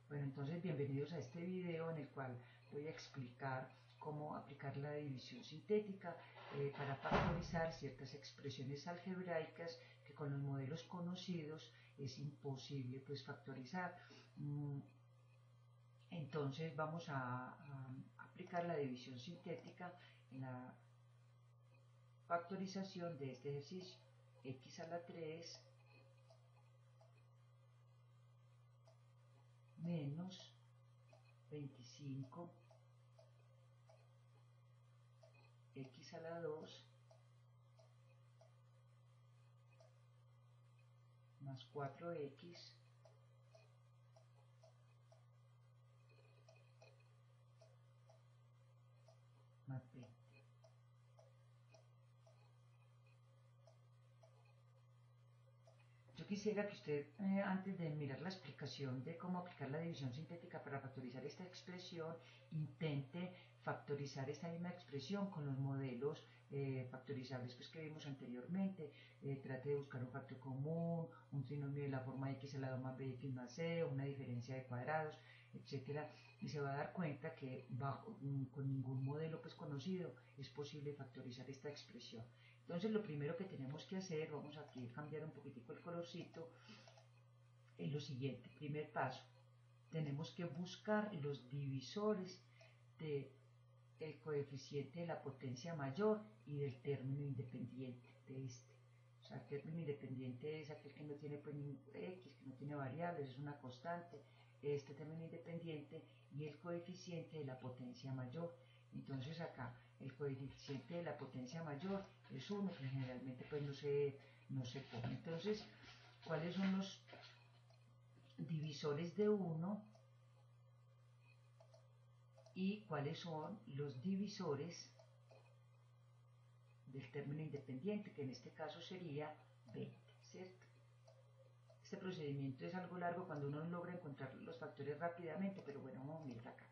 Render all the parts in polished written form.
Bueno, entonces bienvenidos a este video en el cual voy a explicar cómo aplicar la división sintética para factorizar ciertas expresiones algebraicas que con los modelos conocidos es imposible pues factorizar. Entonces vamos a aplicar la división sintética en la factorización de este ejercicio. X a la 3 menos 25 x a la 2 más 4x más 20. Yo quisiera que usted, antes de mirar la explicación de cómo aplicar la división sintética para factorizar esta expresión, intente factorizar esta misma expresión con los modelos factorizables pues, que vimos anteriormente. Trate de buscar un factor común, un trinomio de la forma x a la 2 más bx más c, una diferencia de cuadrados, etcétera, y se va a dar cuenta que con ningún modelo pues, conocido es posible factorizar esta expresión. Entonces lo primero que tenemos que hacer, vamos aquí a cambiar un poquitico el colorcito, es lo siguiente. Primer paso, tenemos que buscar los divisores del coeficiente de la potencia mayor y del término independiente de este. O sea, el término independiente es aquel que no tiene pues, x, que no tiene variables, es una constante. Este término independiente y el coeficiente de la potencia mayor. Entonces acá el coeficiente de la potencia mayor es 1, que generalmente pues no se pone. Entonces, ¿cuáles son los divisores de 1 y cuáles son los divisores del término independiente, que en este caso sería 20, ¿cierto? Este procedimiento es algo largo cuando uno logra encontrar los factores rápidamente, pero bueno, vamos a mirar acá.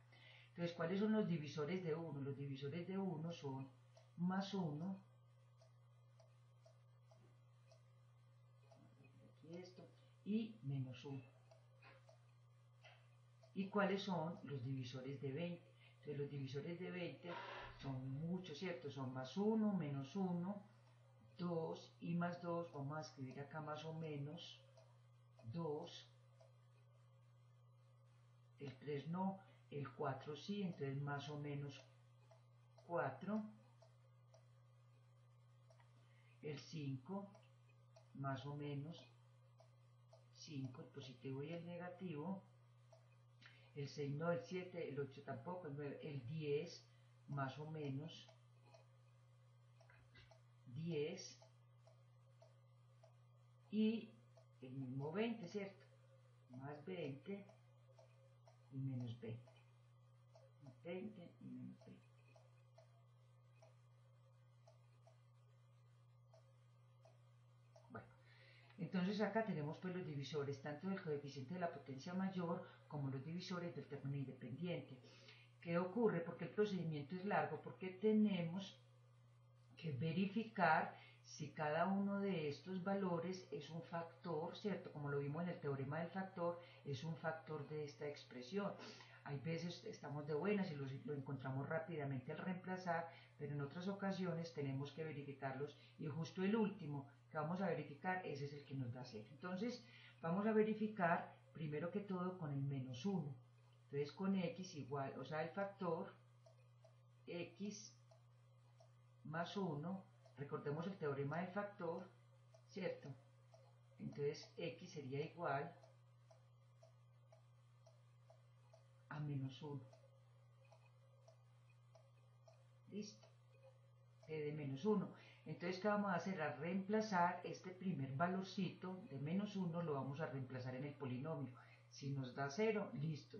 Entonces, ¿cuáles son los divisores de 1? Los divisores de 1 son más 1, aquí esto, y menos 1. ¿Y cuáles son los divisores de 20? Entonces, los divisores de 20 son muchos, ¿cierto? Son más 1, menos 1, 2 y más 2. Vamos a escribir acá más o menos 2. El 3 no, el 4 sí, entonces más o menos 4. El 5, más o menos 5, el positivo y el negativo. El 6 no, el 7, el 8 tampoco, el 9, el 10, más o menos 10. Y el mismo 20, ¿cierto? Más 20 y menos 20. 20 y menos 20. Bueno, entonces acá tenemos pues los divisores tanto del coeficiente de la potencia mayor como los divisores del término independiente. ¿Qué ocurre? Porque el procedimiento es largo, porque tenemos que verificar si cada uno de estos valores es un factor, ¿cierto? Como lo vimos en el teorema del factor, es un factor de esta expresión. Hay veces estamos de buenas y lo encontramos rápidamente al reemplazar, pero en otras ocasiones tenemos que verificarlos y justo el último que vamos a verificar, ese es el que nos da 0. Entonces, vamos a verificar primero que todo con el menos 1. Entonces, con x igual, o sea, el factor x más 1, recordemos el teorema del factor, ¿cierto? Entonces x sería igual a menos 1. ¿Listo? De menos 1. Entonces, ¿qué vamos a hacer? A reemplazar este primer valorcito de menos 1, lo vamos a reemplazar en el polinomio. Si nos da 0, listo,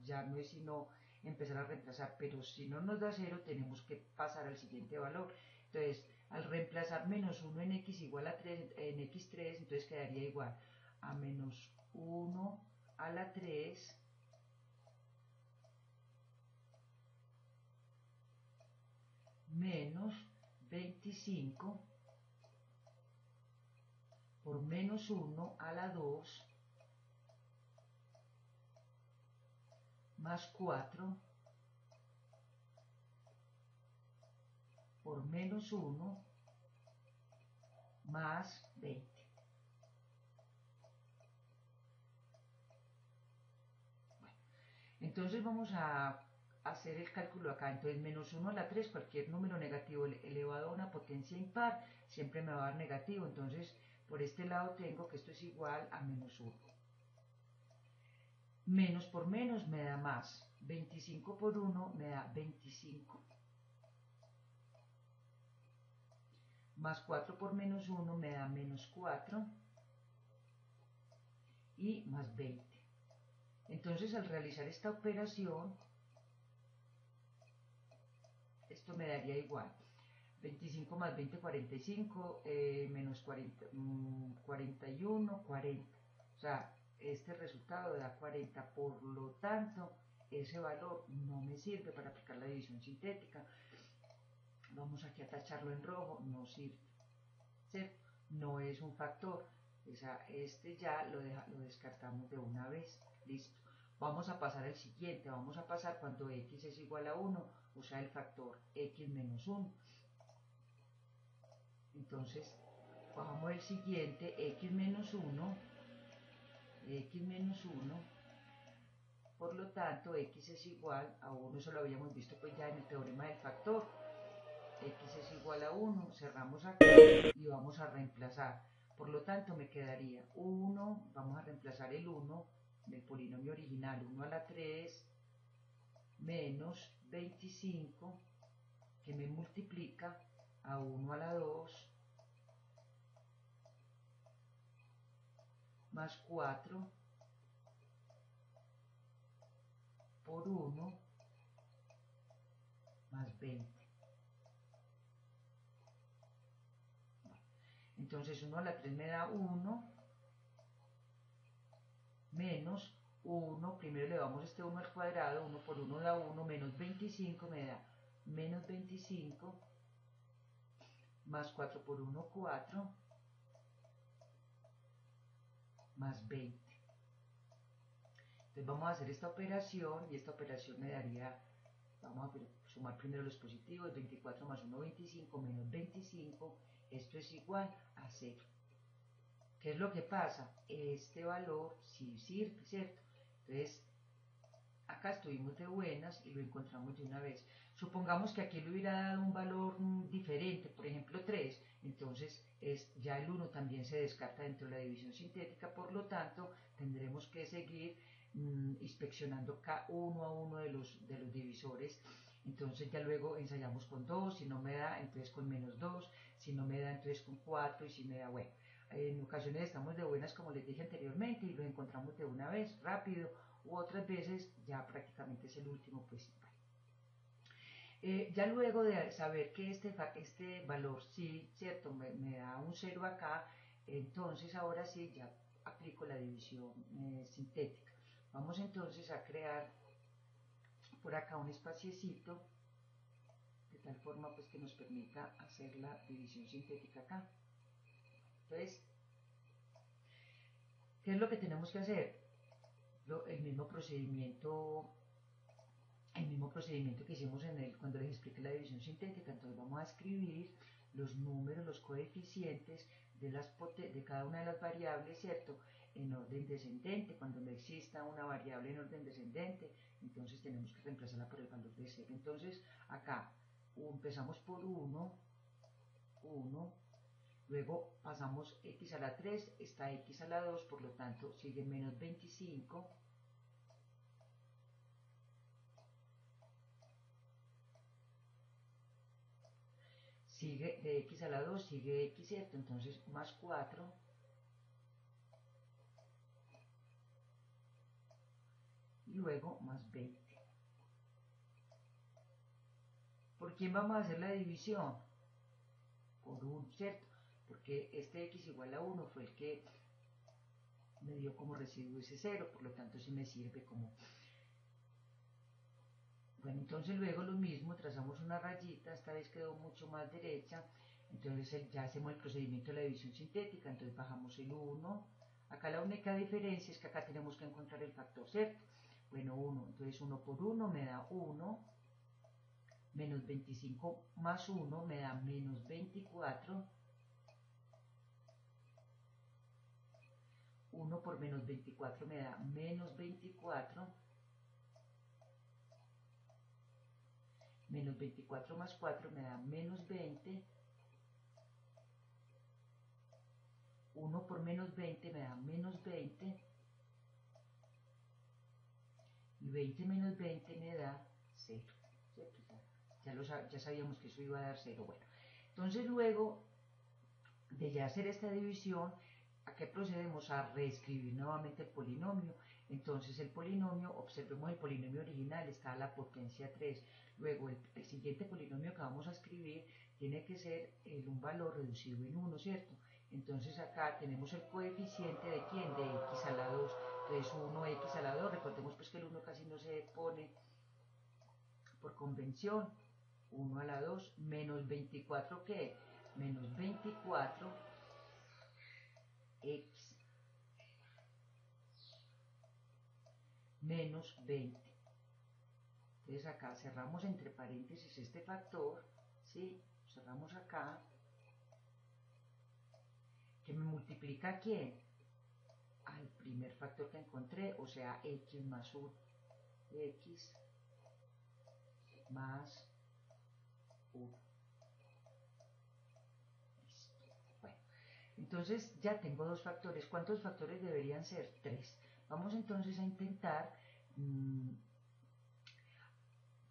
ya no es sino empezar a reemplazar, pero si no nos da 0, tenemos que pasar al siguiente valor. Entonces, al reemplazar menos 1 en x igual a 3, en x3, entonces quedaría igual a menos 1 a la 3 menos 25 por menos 1 a la 2 más 4 por menos 1 más 20. Bueno, entonces vamos a hacer el cálculo acá. Entonces menos 1 a la 3, cualquier número negativo elevado a una potencia impar, siempre me va a dar negativo. Entonces por este lado tengo que esto es igual a menos 1. Menos por menos me da más. 25 por 1 me da 25. Más 4 por menos 1 me da menos 4. Y más 20. Entonces al realizar esta operación, esto me daría igual. 25 más 20, 45, menos 40, 41, 40. O sea, este resultado da 40. Por lo tanto, ese valor no me sirve para aplicar la división sintética. Vamos aquí a tacharlo en rojo, no sirve. ¿Cierto? No es un factor. O sea, este ya lo descartamos de una vez. Listo. Vamos a pasar al siguiente. Vamos a pasar cuando x es igual a 1, o sea, el factor x menos 1. Entonces, bajamos el siguiente, x menos 1, por lo tanto, x es igual a 1, eso lo habíamos visto pues ya en el teorema del factor, x es igual a 1, cerramos aquí y vamos a reemplazar, por lo tanto me quedaría 1, vamos a reemplazar el 1 del polinomio original, 1 a la 3, menos 25, que me multiplica a 1 a la 2, más 4 por 1 más 20. Entonces 1 a la 3 me da 1 menos 1, primero le damos este 1 al cuadrado, 1 por 1 da 1, menos 25 me da menos 25, más 4 por 1, 4, más 20. Entonces vamos a hacer esta operación y esta operación me daría, vamos a sumar primero los positivos, 24 más 1, 25, menos 25, esto es igual a 0. ¿Qué es lo que pasa? Este valor sí sirve, ¿cierto? Entonces, acá estuvimos de buenas y lo encontramos de una vez. Supongamos que aquí le hubiera dado un valor diferente, por ejemplo 3, entonces ya el 1 también se descarta dentro de la división sintética, por lo tanto tendremos que seguir inspeccionando cada uno a uno de los divisores. Entonces ya luego ensayamos con 2, si no me da, entonces con menos 2, si no me da, entonces con 4, y si me da, bueno. En ocasiones estamos de buenas, como les dije anteriormente, y lo encontramos de una vez, rápido, u otras veces ya prácticamente es el último, pues vale. Ya luego de saber que este valor sí, cierto, me da un 0 acá, entonces ahora sí ya aplico la división sintética. Vamos entonces a crear por acá un espaciecito, de tal forma pues que nos permita hacer la división sintética acá. Entonces, ¿qué es lo que tenemos que hacer? El mismo procedimiento que hicimos cuando les expliqué la división sintética. Entonces vamos a escribir los números, los coeficientes de cada una de las variables, ¿cierto? En orden descendente. Cuando no exista una variable en orden descendente, entonces tenemos que reemplazarla por el valor de 0. Entonces acá empezamos por 1, luego pasamos x a la 3, está x a la 2, por lo tanto sigue menos 25, sigue de x a la 2, sigue x, ¿cierto? Entonces más 4, y luego más 20. ¿Por quién vamos a hacer la división? Por 1, ¿cierto? Porque este x igual a 1 fue el que me dio como residuo ese 0, por lo tanto sí me sirve como... Bueno, entonces luego lo mismo, trazamos una rayita, esta vez quedó mucho más derecha, entonces ya hacemos el procedimiento de la división sintética, entonces bajamos el 1, acá la única diferencia es que acá tenemos que encontrar el factor, ¿cierto? Bueno, 1. Entonces 1 por 1 me da 1. Menos 25 más 1 me da menos 24. 1 por menos 24 me da menos 24. Menos 24 más 4 me da menos 20. 1 por menos 20 me da menos 20. Y 20 menos 20 me da 0. Ya sabíamos que eso iba a dar 0. Bueno, entonces luego de ya hacer esta división, ¿a qué procedemos? A reescribir nuevamente el polinomio. Entonces el polinomio, observemos el polinomio original, está a la potencia 3. Luego el siguiente polinomio que vamos a escribir tiene que ser un valor reducido en 1, ¿cierto? Entonces acá tenemos el coeficiente de ¿quién? De x a la 2. Entonces 1x a la 2, recordemos pues que el 1 casi no se pone por convención. 1 a la 2 menos 24, ¿qué? Menos 24 x menos 20. Entonces acá cerramos entre paréntesis este factor, ¿sí? Cerramos acá, que me multiplica ¿a quién? Al primer factor que encontré, o sea, x más 1. X más 1. Listo. Bueno, entonces ya tengo dos factores. ¿Cuántos factores deberían ser? 3. Vamos entonces a intentar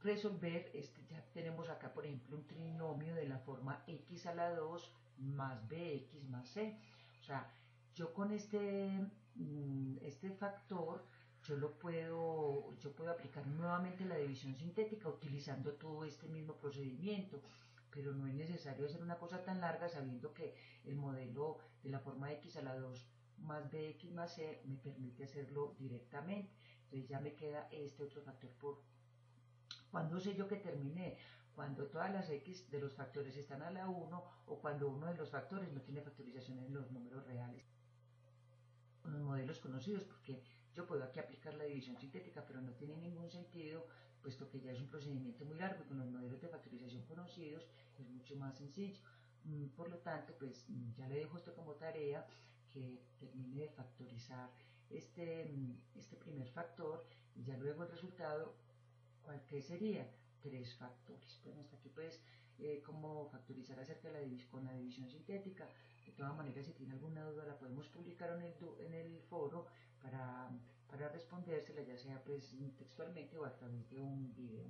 resolver, ya tenemos acá por ejemplo un trinomio de la forma x a la 2 más bx más c. O sea, yo con este factor yo puedo aplicar nuevamente la división sintética utilizando todo este mismo procedimiento, pero no es necesario hacer una cosa tan larga sabiendo que el modelo de la forma x a la 2 más bx más c me permite hacerlo directamente. Entonces ya me queda este otro factor por. ¿Cuándo sé yo que terminé? Cuando todas las x de los factores están a la 1 o cuando uno de los factores no tiene factorización en los números reales, con los modelos conocidos, porque yo puedo aquí aplicar la división sintética, pero no tiene ningún sentido, puesto que ya es un procedimiento muy largo y con los modelos de factorización conocidos es mucho más sencillo. Por lo tanto, pues ya le dejo esto como tarea, que termine de factorizar este primer factor y ya luego el resultado. ¿Qué sería? 3 factores. Bueno, hasta aquí pues cómo factorizar acerca de con la división sintética. De todas maneras, si tiene alguna duda la podemos publicar en el foro para respondérsela, ya sea pues textualmente o a través de un video.